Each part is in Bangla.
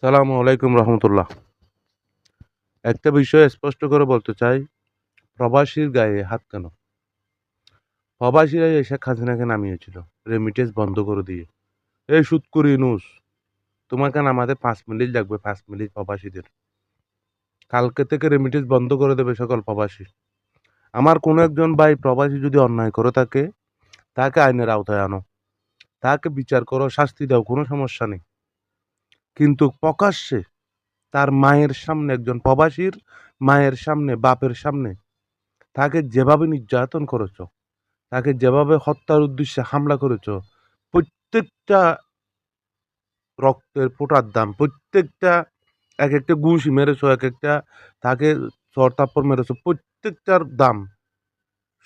সালামু আলাইকুম রহমতুল্লাহ। একটা বিষয় স্পষ্ট করে বলতে চাই, প্রবাসীর গায়ে হাত কেন? প্রবাসীরাই শেখ হাসিনাকে নামিয়েছিল রেমিটেন্স বন্ধ করে দিয়ে। এই সুৎখুর ইউনূস, তোমাকে নামাতে 5 মিনিট লাগবে, 5 মিনিট প্রবাসীদের। কালকে থেকে রেমিটেন্স বন্ধ করে দেবে সকল প্রবাসী। আমার কোনো একজন ভাই প্রবাসী যদি অন্যায় করে থাকে, তাকে আইনের আওতায় আনো, তাকে বিচার করো, শাস্তি দাও, কোনো সমস্যা নেই। কিন্তু প্রকাশ্যে তার মায়ের সামনে, একজন প্রবাসীর মায়ের সামনে, বাপের সামনে তাকে যেভাবে নির্যাতন করেছ, তাকে যেভাবে হত্যার উদ্দেশ্যে হামলা করেছ, প্রত্যেকটা রক্তের ফোঁটার দাম, প্রত্যেকটা এক একটা ঘুষি মেরেছ, এক একটা তাকে চড় থাপ্পড় মেরেছ, প্রত্যেকটার দাম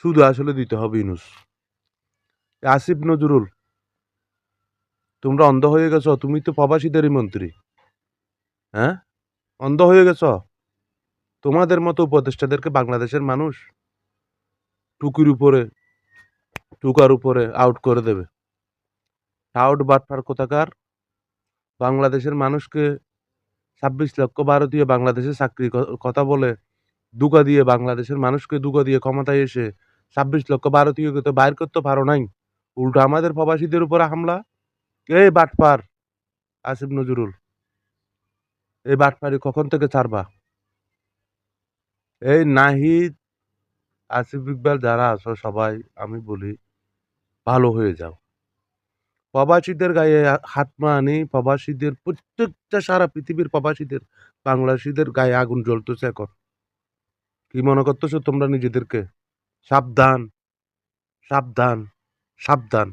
শুধু আসলে দিতে হবে ইউনূস। আসিফ নজরুল, তোমরা অন্ধ হয়ে গেছো? তুমি তো প্রবাসীদেরই মন্ত্রী, হ্যাঁ? অন্ধ হয়ে গেছ? তোমাদের মতো উপদেষ্টাদেরকে বাংলাদেশের মানুষ টুকির উপরে, টুকার উপরে আউট করে দেবে। টাউট বাটপার কোথাকার! বাংলাদেশের মানুষকে 26 লক্ষ ভারতীয় বাংলাদেশে চাকরির কথা বলে ধোঁকা দিয়ে, বাংলাদেশের মানুষকে ধোঁকা দিয়ে ক্ষমতায় এসে 26 লক্ষ ভারতীয়কে তো বাইর করতে পারো নাই। উল্টো আমাদের প্রবাসীদের উপরে হামলা। এই বাটপার আসিফ নজরুল, এই বাটপারি কখন থেকে ছাড়বা? এই নাহিদ, আসিফ ইকবাল যারা আছো সবাই আমি বলি, ভালো হয়ে যাও। প্রবাসীদের গায়ে হাত মানি, প্রবাসীদের প্রত্যেকটা সারা পৃথিবীর প্রবাসীদের, বাংলাদেশীদের গায়ে আগুন জ্বলতেছে এখন। কি মনে করতেছো তোমরা নিজেদেরকে? সাবধান, সাবধান, সাবধান।